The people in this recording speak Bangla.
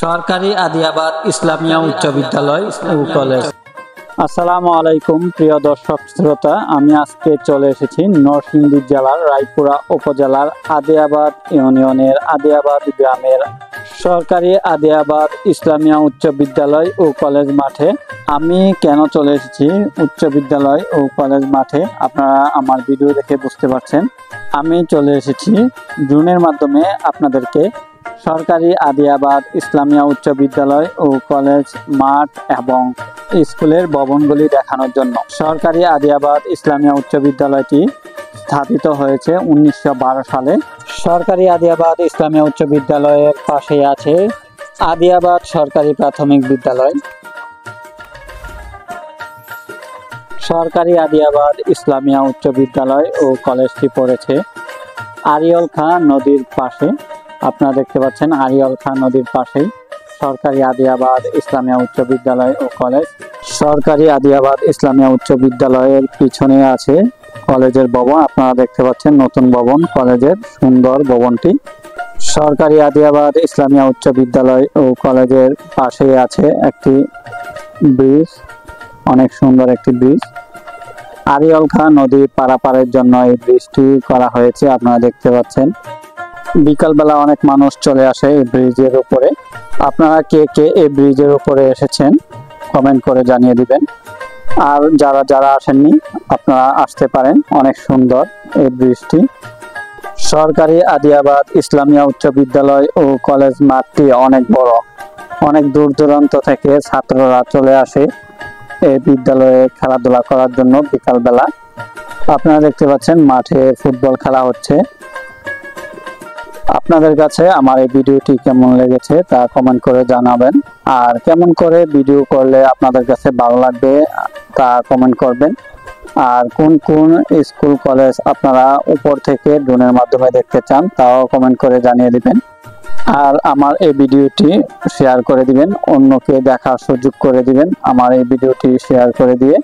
সরকারি আদিয়াবাদ ইসলামিয়া উচ্চ বিদ্যালয় ও কলেজ। আসসালামু আলাইকুম প্রিয় দর্শক শ্রোতা, আমি আজকে চলে এসেছি নরসিংদী জেলার রায়পুরা উপজেলার আদিয়াবাদ ইউনিয়নের আদিয়াবাদ গ্রামের সরকারি আদিয়াবাদ ইসলামিয়া উচ্চ বিদ্যালয় ও কলেজ মাঠে। আমি কেন চলে এসেছি উচ্চ বিদ্যালয় ও কলেজ মাঠে আপনারা আমার ভিডিও দেখে বুঝতে পারছেন। আমি চলে এসেছি ড্রোনের মাধ্যমে আপনাদেরকে সরকারি আদিয়াবাদ ইসলামিয়া উচ্চ বিদ্যালয় ও কলেজ মাঠ এবং স্কুলের ভবনগুলি দেখানোর জন্য। সরকারি আদিয়াবাদ ইসলামিয়া উচ্চ বিদ্যালয়টি স্থাপিত হয়েছে 1912 সালে। সরকারি আদিয়াবাদ ইসলামিয়া উচ্চ বিদ্যালয়ের পাশে আছে আদিয়াবাদ সরকারি প্রাথমিক বিদ্যালয়। সরকারি আদিয়াবাদ ইসলামিয়া উচ্চ বিদ্যালয় ও কলেজটি পড়েছে আরিয়ল খাঁ নদীর পাশে। আপনারা দেখতে পাচ্ছেন আরিয়ল খাঁ নদীর পাশেই সরকারি আদিয়াবাদ ইসলামিয়া উচ্চ বিদ্যালয় ও কলেজ। সরকারি আদিয়াবাদ ইসলামিয়া উচ্চ বিদ্যালয়ের পিছনে আছে কলেজের ভবন। আপনারা দেখতে পাচ্ছেন নতুন ভবন, কলেজের সুন্দর ভবনটি। সরকারি আদিয়াবাদ ইসলামিয়া উচ্চ বিদ্যালয় ও কলেজের পাশেই আছে একটি ব্রিজ, অনেক সুন্দর একটি ব্রিজ। আরিয়ল খাঁ নদী পারাপারের জন্য এই ব্রিজটি করা হয়েছে। আপনারা দেখতে পাচ্ছেন বিকালবেলা অনেক মানুষ চলে আসে এই ব্রিজের উপরে। আপনারা কে কে এই ব্রিজের উপরে এসেছেন কমেন্ট করে জানিয়ে দিবেন। আর যারা আসেননি আপনারা আসতে পারেন, অনেক সুন্দর এই ব্রিজটি। সরকারি আদিয়াবাদ ইসলামিয়া উচ্চ বিদ্যালয় ও কলেজ মাঠটি অনেক বড়, অনেক দূর দূরান্ত থেকে ছাত্ররা চলে আসে এই বিদ্যালয়ে খেলাধুলা করার জন্য বিকালবেলা। আপনারা দেখতে পাচ্ছেন মাঠে ফুটবল খেলা হচ্ছে। আপনাদের কাছে আমার এই ভিডিওটি কেমন লেগেছে তা কমেন্ট করে জানাবেন। আর কেমন করে ভিডিও করলে আপনাদের কাছে ভালো লাগবে তা কমেন্ট করবেন। আর কোন কোন স্কুল কলেজ আপনারা উপর থেকে ড্রোনের মাধ্যমে দেখতে চান তাও কমেন্ট করে জানিয়ে দিবেন। আর আমার এই ভিডিওটি শেয়ার করে দিবেন, অন্যকে দেখার সুযোগ করে দিবেন আমার এই ভিডিওটি শেয়ার করে দিয়ে।